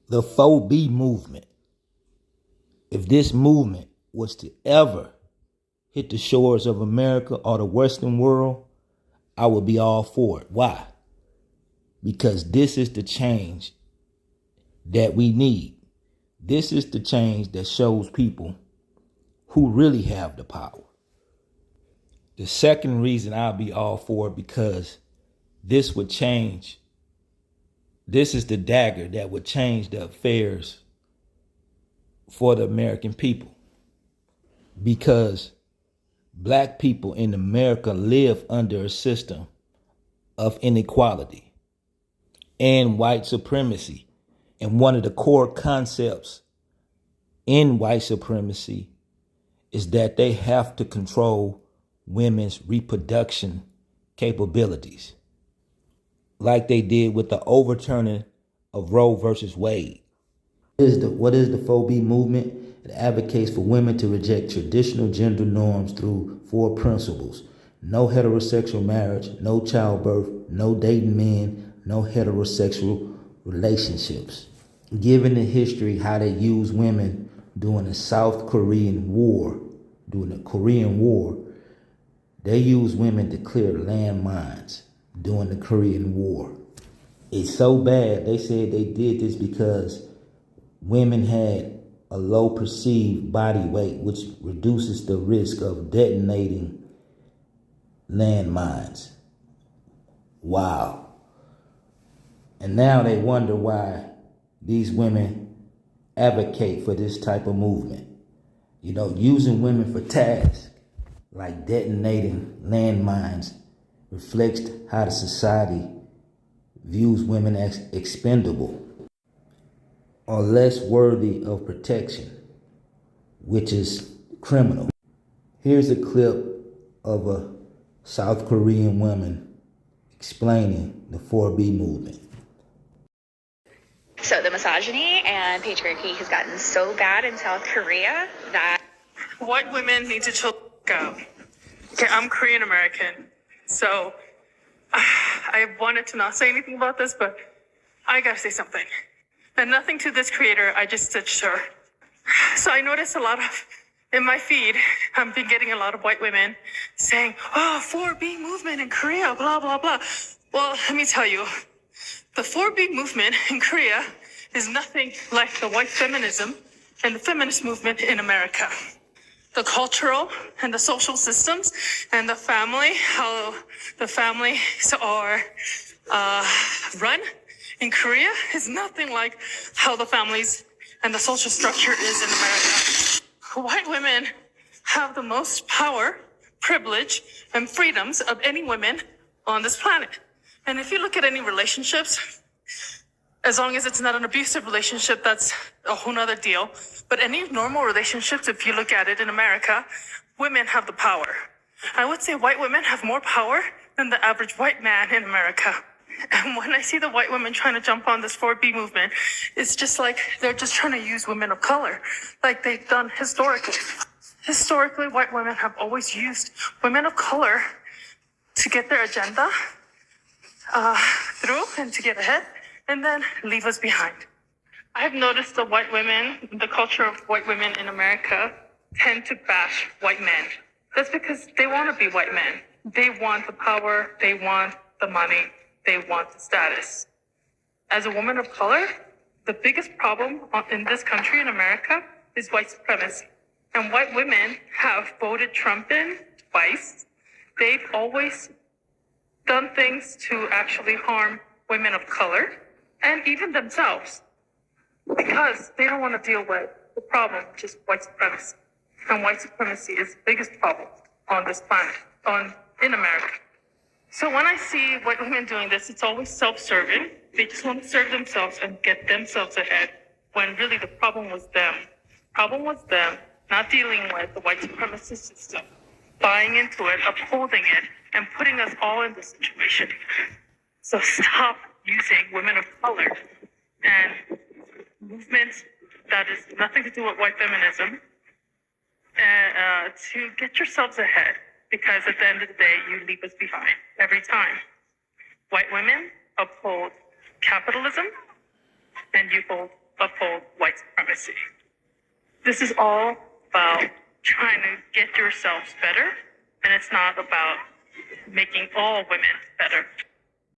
The 4B movement, if this movement was to ever hit the shores of America or the Western world, I would be all for it. Why? Because this is the change that we need. This is the change that shows people who really have the power. The second reason I'll be all for it, because this would change. This is the dagger that would change the affairs for the American people. Because black people in America live under a system of inequality and white supremacy. And one of the core concepts in white supremacy is that they have to control women's reproduction capabilities, like they did with the overturning of Roe versus Wade. What is the 4B movement? It advocates for women to reject traditional gender norms through 4 principles: no heterosexual marriage, no childbirth, no dating men, no heterosexual relationships. Given the history how they used women during the South Korean War, they used women to clear landmines during the Korean War. It's so bad, they said they did this because women had a low perceived body weight, which reduces the risk of detonating landmines. Wow. And now they wonder why these women advocate for this type of movement. Using women for tasks like detonating landmines reflects how the society views women as expendable or less worthy of protection, which is criminal. Here's a clip of a South Korean woman explaining the 4B movement. So the misogyny and patriarchy has gotten so bad in South Korea that white women need to chill out. Okay, I'm Korean American, so I wanted to not say anything about this, but I gotta say something. And nothing to this creator, I just said sure. So I noticed in my feed, I've been getting a lot of white women saying, oh, 4B movement in Korea, blah, blah, blah. Well, let me tell you, the 4B movement in Korea is nothing like the white feminism and the feminist movement in America. The cultural and the social systems and the family, how the families are run in Korea is nothing like how the families and the social structure is in America. White women have the most power, privilege, and freedoms of any women on this planet. And if you look at any relationships, as long as it's not an abusive relationship, that's a whole nother deal. But any normal relationships, if you look at it in America, women have the power. I would say white women have more power than the average white man in America. And when I see the white women trying to jump on this 4B movement, it's just like they're just trying to use women of color, like they've done historically. Historically, white women have always used women of color to get their agenda through and to get ahead, and then leave us behind. I've noticed the culture of white women in America tend to bash white men. That's because they want to be white men. They want the power, they want the money, they want the status. As a woman of color, the biggest problem in this country, in America, is white supremacy. And white women have voted Trump in twice. They've always done things to actually harm women of color and even themselves, because they don't want to deal with the problem, which is white supremacy. And white supremacy is the biggest problem on this planet, in America. So when I see white women doing this, it's always self-serving. They just want to serve themselves and get themselves ahead, when really the problem was them. Problem was them not dealing with the white supremacist system, buying into it, upholding it, and putting us all in this situation. So stop using women of color and movements that is nothing to do with white feminism to get yourselves ahead, because at the end of the day, you leave us behind every time. White women uphold capitalism and you hold uphold white supremacy. This is all about trying to get yourselves better, and it's not about making all women better.